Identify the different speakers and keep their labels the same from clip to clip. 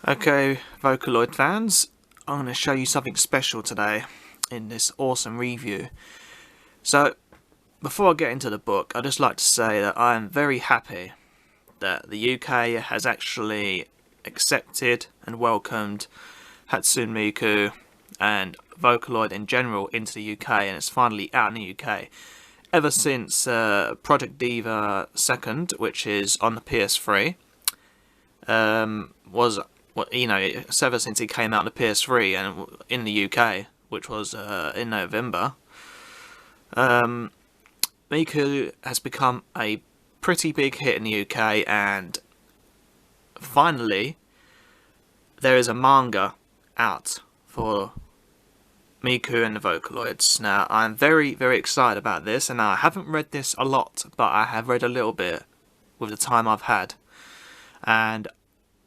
Speaker 1: Okay, Vocaloid fans, I'm going to show you something special today in this awesome review. So, before I get into the book, I'd just like to say that I am very happy that the UK has actually accepted and welcomed Hatsune Miku and Vocaloid in general into the UK, and it's finally out in the UK. Ever since Project Diva 2nd, which is on the PS3, ever since it came out on the PS3 and in the UK, which was in November, Miku has become a pretty big hit in the UK, and finally there is a manga out for Miku and the Vocaloids. Now, I'm very, very excited about this, and I haven't read this a lot, but I have read a little bit with the time I've had, and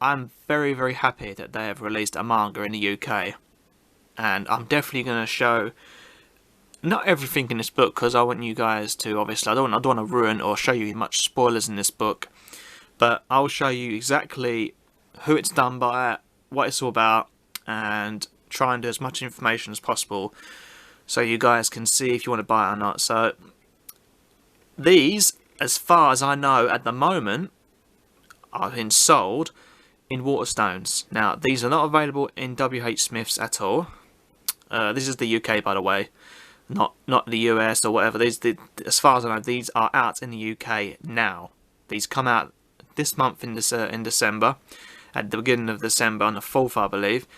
Speaker 1: I'm very, very happy that they have released a manga in the UK, and I'm definitely going to show not everything in this book, because I want you guys to, obviously, I don't want to ruin or show you much spoilers in this book, but I'll show you exactly who it's done by, what it's all about, and try and do as much information as possible so you guys can see if you want to buy it or not. So these, as far as I know at the moment, are being sold in Waterstones. Now, these are not available in WH Smith's at all. This is the UK, by the way, not the US or whatever. As far as I know, these are out in the UK now. These come out this month in December, at the beginning of December, on the 4th, I believe,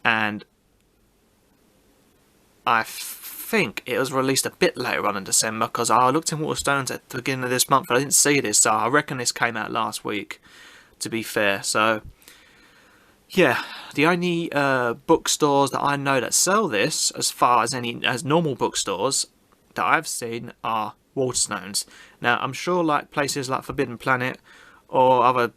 Speaker 1: and I think it was released a bit later on in December, because I looked in Waterstones at the beginning of this month and I didn't see this, so I reckon this came out last week, to be fair. So yeah, the only bookstores that I know that sell this, as far as normal bookstores that I've seen, are Waterstones. Now, I'm sure like places like Forbidden Planet or other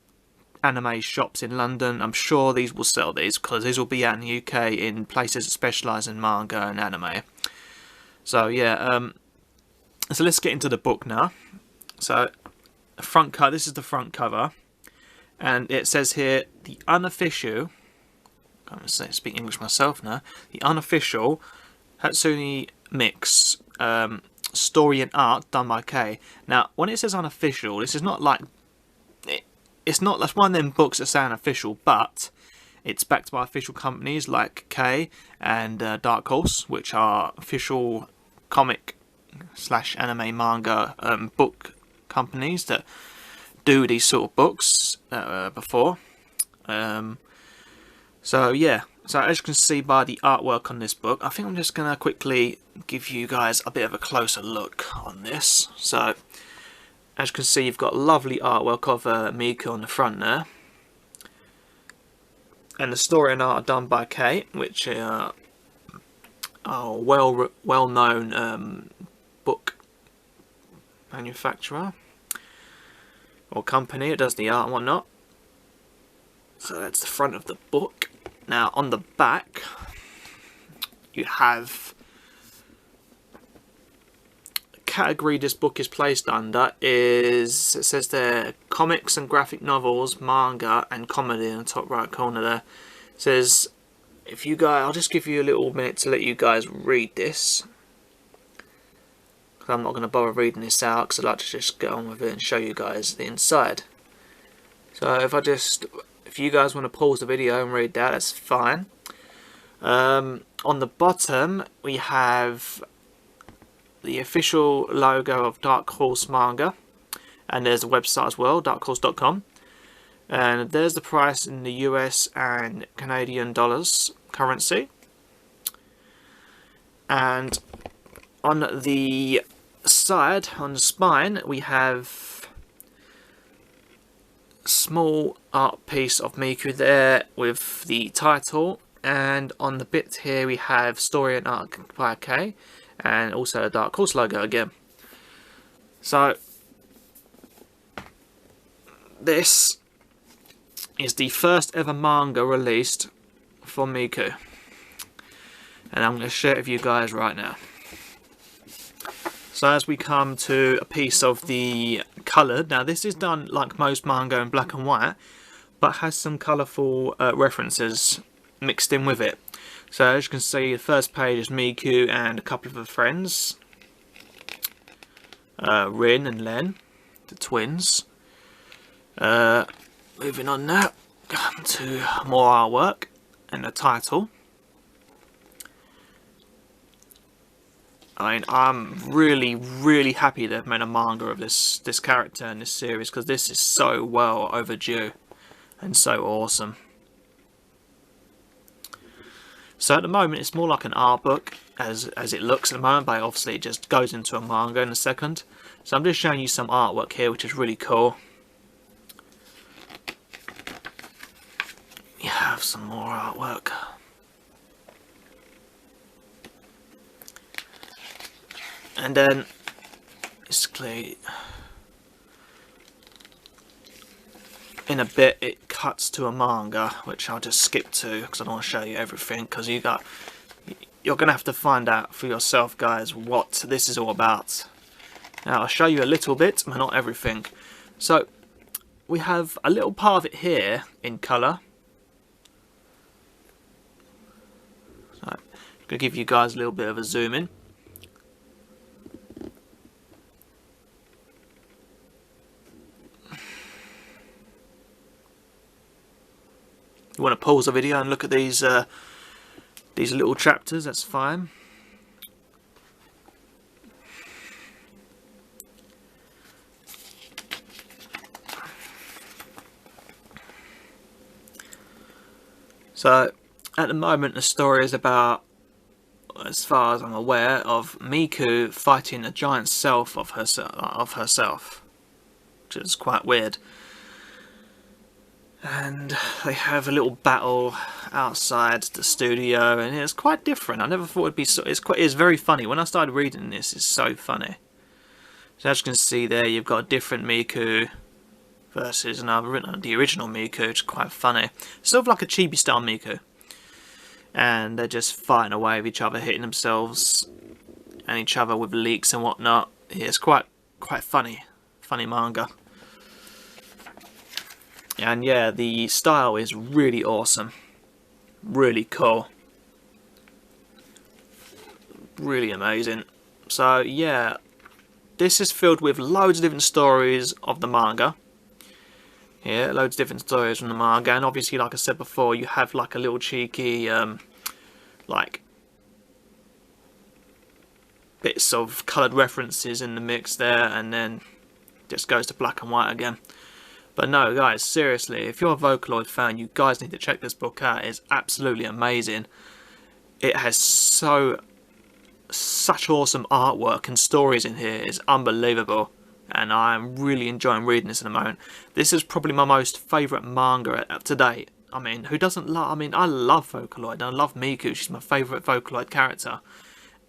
Speaker 1: anime shops in London, I'm sure these will sell these, because these will be out in the UK in places that specialise in manga and anime. So yeah, so let's get into the book now. So the front cover, this is the front cover, and it says here, the unofficial, I'm going to speak English myself now, the unofficial Hatsune Miku story and art done by K. Now, when it says unofficial, this is not like, it's not like one of them books that say unofficial, but it's backed by official companies like K and Dark Horse, which are official comic / anime manga book companies that do these sort of books before. So yeah, so as you can see by the artwork on this book, I think I'm just going to quickly give you guys a bit of a closer look on this. So as you can see, you've got lovely artwork of Miku on the front there, and the story and art are done by Kate, which are a well-known book manufacturer or company that does the art and whatnot. So that's the front of the book. Now on the back you have category this book is placed under is, it says there, comics and graphic novels, manga and comedy in the top right corner there. It says, if you guys, I'll just give you a little minute to let you guys read this, because I'm not going to bother reading this out, because I'd like to just get on with it and show you guys the inside. So if you guys want to pause the video and read that, that's fine. On the bottom we have the official logo of Dark Horse Manga, and there's a website as well, darkhorse.com, and there's the price in the US and Canadian dollars currency. And on the side, on the spine, we have a small art piece of Miku there with the title, and on the bit here we have story and art by K, and also a Dark Horse logo again. So this is the first ever manga released for Miku, and I'm going to share it with you guys right now. So as we come to a piece of the coloured, now this is done like most manga in black and white, but has some colourful references mixed in with it. So as you can see, the first page is Miku and a couple of her friends, Rin and Len, the twins. Moving on now, come to more artwork and the title. I mean, I'm really happy they've made a manga of this character in this series, because this is so well overdue and so awesome. So at the moment it's more like an art book as it looks at the moment, but obviously it just goes into a manga in a second. So I'm just showing you some artwork here, which is really cool. You have some more artwork. And then, basically, in a bit it cuts to a manga, which I'll just skip to because I don't want to show you everything, because you're going to have to find out for yourself, guys, what this is all about. Now, I'll show you a little bit, but not everything. So, we have a little part of it here in colour. So, I'm going to give you guys a little bit of a zoom in. You want to pause the video and look at these little chapters, that's fine. So, at the moment the story is about, as far as I'm aware, of Miku fighting a giant self of herself, which is quite weird. And they have a little battle outside the studio, and it's quite different. I never thought it'd be so. It's very funny. When I started reading this, it's so funny. So as you can see there, you've got a different Miku versus the original Miku, which is quite funny. Sort of like a chibi style Miku, and they're just fighting away with each other, hitting themselves and each other with leaks and whatnot. Yeah, it's quite funny manga. And yeah, the style is really awesome, really cool, really amazing. So yeah, this is filled with loads of different stories of the manga. Yeah, loads of different stories from the manga, and obviously, like I said before, you have like a little cheeky, like bits of coloured references in the mix there, and then just goes to black and white again. But no, guys, seriously, if you're a Vocaloid fan, you guys need to check this book out. It's absolutely amazing. It has such awesome artwork and stories in here. It's unbelievable. And I'm really enjoying reading this at the moment. This is probably my most favourite manga up to date. I mean, who doesn't love... I mean, I love Vocaloid. I love Miku. She's my favourite Vocaloid character.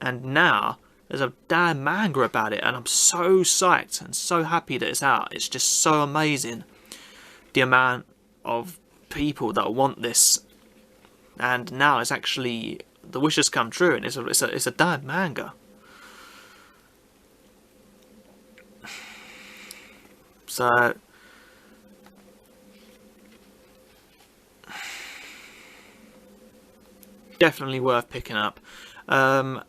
Speaker 1: And now, there's a damn manga about it. And I'm so psyched and so happy that it's out. It's just so amazing. The amount of people that want this, and now it's actually the wish has come true, and it's a damn manga. So definitely worth picking up. I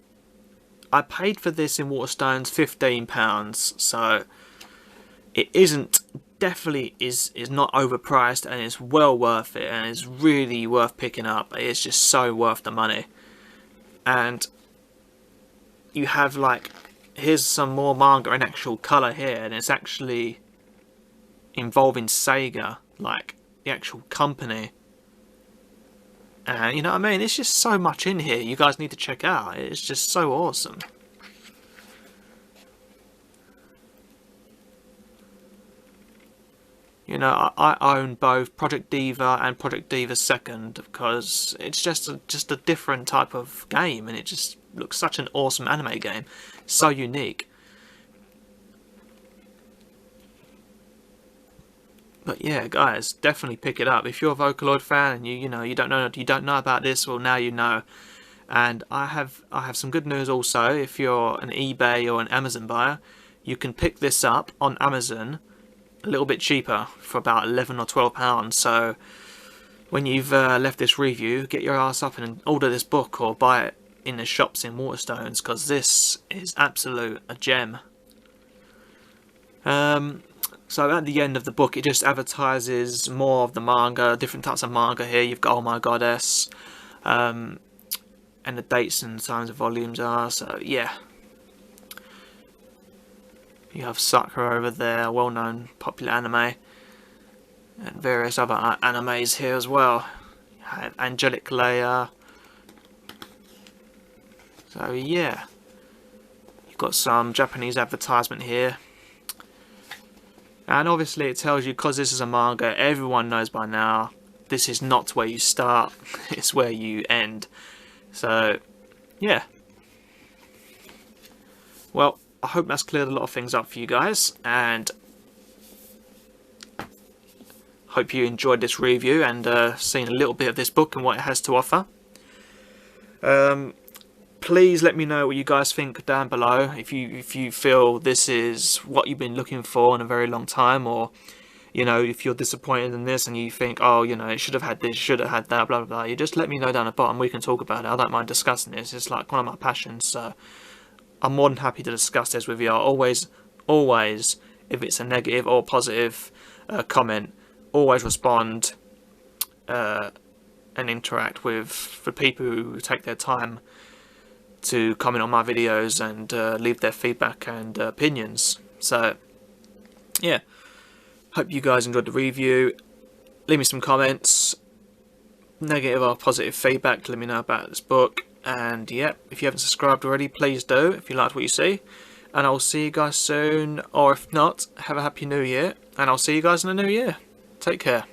Speaker 1: paid for this in Waterstones £15, so it isn't. Definitely is not overpriced, and it's well worth it, and it's really worth picking up. It's just so worth the money. And you have, like, here's some more manga in actual colour here, and it's actually involving Sega, like the actual company. And you know what I mean, it's just so much in here you guys need to check out. It's just so awesome. You know, I own both Project Diva and Project Diva Second, because it's just a different type of game, and it just looks such an awesome anime game, so unique. But yeah, guys, definitely pick it up if you're a Vocaloid fan and you don't know about this. Well, now you know. And I have some good news also. If you're an eBay or an Amazon buyer, you can pick this up on Amazon a little bit cheaper for about £11 or £12. So when you've left this review, get your ass up and order this book or buy it in the shops in Waterstones, because this is absolute a gem. So at the end of the book, it just advertises more of the manga, different types of manga here. You've got Oh My Goddess, and the dates and times of volumes are. So yeah, you have Sakura over there, well-known popular anime, and various other animes here as well. You have Angelic Leia. So yeah, you've got some Japanese advertisement here. And obviously it tells you, because this is a manga, everyone knows by now, this is not where you start, it's where you end. So, yeah. Well, I hope that's cleared a lot of things up for you guys, and hope you enjoyed this review and seen a little bit of this book and what it has to offer. Please let me know what you guys think down below, if you feel this is what you've been looking for in a very long time, or you know, if you're disappointed in this and you think, oh, you know, it should have had this, should have had that, blah blah blah. You just let me know down the bottom. We can talk about it. I don't mind discussing this. It's like one of my passions, so I'm more than happy to discuss this with you. I always, if it's a negative or positive comment, always respond and interact with the people who take their time to comment on my videos and leave their feedback and opinions. So yeah, hope you guys enjoyed the review. Leave me some comments, negative or positive feedback, to let me know about this book. And yeah, if you haven't subscribed already, please do if you liked what you see. And I'll see you guys soon, or if not, have a happy new year, and I'll see you guys in the new year. Take care.